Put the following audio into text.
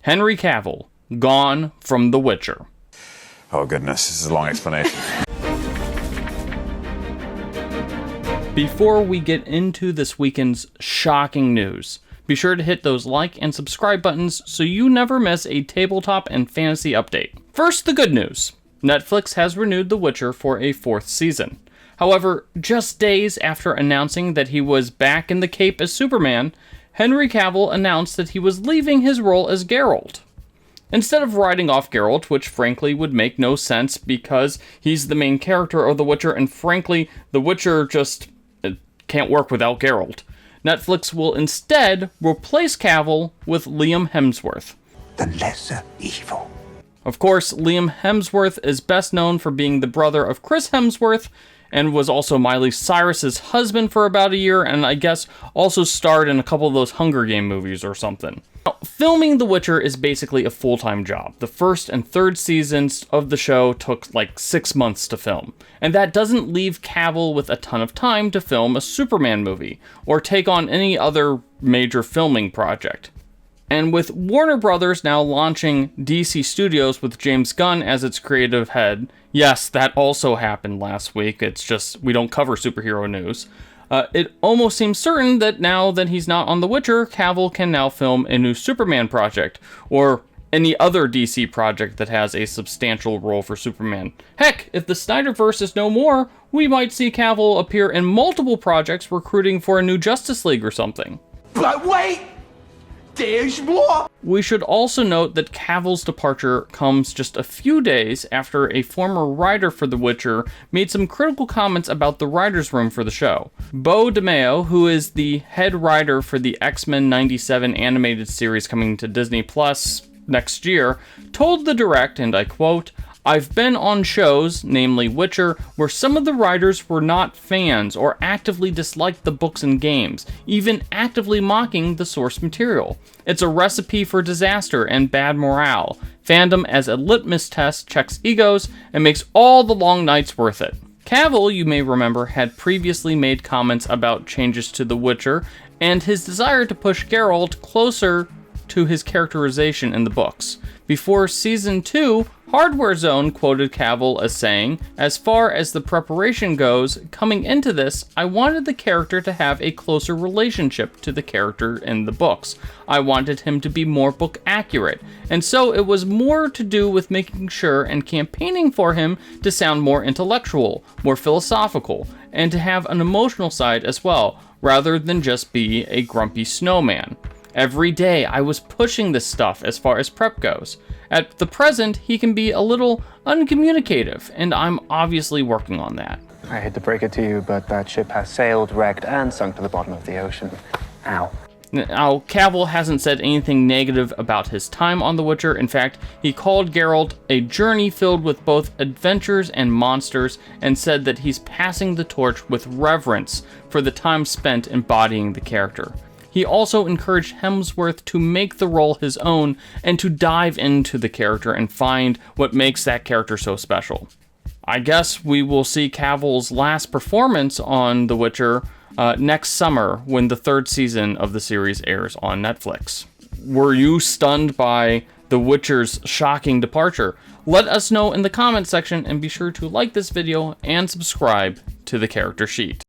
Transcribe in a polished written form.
Henry Cavill, gone from The Witcher. Oh goodness, this is a long explanation. Before we get into this weekend's shocking news, be sure to hit those like and subscribe buttons so you never miss a tabletop and fantasy update. First, the good news. Netflix has renewed The Witcher for a 4th season. However, just days after announcing that he was back in the cape as Superman, Henry Cavill announced that he was leaving his role as Geralt. Instead of writing off Geralt, which frankly would make no sense because he's the main character of The Witcher, and frankly, The Witcher just can't work without Geralt, Netflix will instead replace Cavill with Liam Hemsworth. The lesser evil. Of course, Liam Hemsworth is best known for being the brother of Chris Hemsworth, and was also Miley Cyrus's husband for about a year, and I guess also starred in a couple of those Hunger Game movies or something. Now, filming The Witcher is basically a full-time job. The first and third seasons of the show took like 6 months to film, and that doesn't leave Cavill with a ton of time to film a Superman movie, or take on any other major filming project. And with Warner Brothers now launching DC Studios with James Gunn as its creative head, yes, that also happened last week, it's just we don't cover superhero news, it almost seems certain that now that he's not on The Witcher, Cavill can now film a new Superman project, or any other DC project that has a substantial role for Superman. Heck, if the Snyderverse is no more, we might see Cavill appear in multiple projects recruiting for a new Justice League or something. But wait! There's more! We should also note that Cavill's departure comes just a few days after a former writer for The Witcher made some critical comments about the writer's room for the show. Beau DeMaio, who is the head writer for the X-Men 97 animated series coming to Disney Plus next year, told The Direct, and I quote, "I've been on shows, namely Witcher, where some of the writers were not fans or actively disliked the books and games, even actively mocking the source material. It's a recipe for disaster and bad morale. Fandom as a litmus test checks egos and makes all the long nights worth it." Cavill, you may remember, had previously made comments about changes to The Witcher and his desire to push Geralt closer to his characterization in the books. Before Season 2, Hardware Zone quoted Cavill as saying, "As far as the preparation goes, coming into this, I wanted the character to have a closer relationship to the character in the books. I wanted him to be more book accurate, and so it was more to do with making sure and campaigning for him to sound more intellectual, more philosophical, and to have an emotional side as well, rather than just be a grumpy snowman. Every day I was pushing this stuff as far as prep goes. At the present, he can be a little uncommunicative, and I'm obviously working on that." I hate to break it to you, but that ship has sailed, wrecked, and sunk to the bottom of the ocean. Ow. Now, Cavill hasn't said anything negative about his time on The Witcher. In fact, he called Geralt a journey filled with both adventures and monsters, and said that he's passing the torch with reverence for the time spent embodying the character. He also encouraged Hemsworth to make the role his own and to dive into the character and find what makes that character so special. I guess we will see Cavill's last performance on The Witcher next summer when the 3rd season of the series airs on Netflix. Were you stunned by The Witcher's shocking departure? Let us know in the comment section, and be sure to like this video and subscribe to the Character Sheet.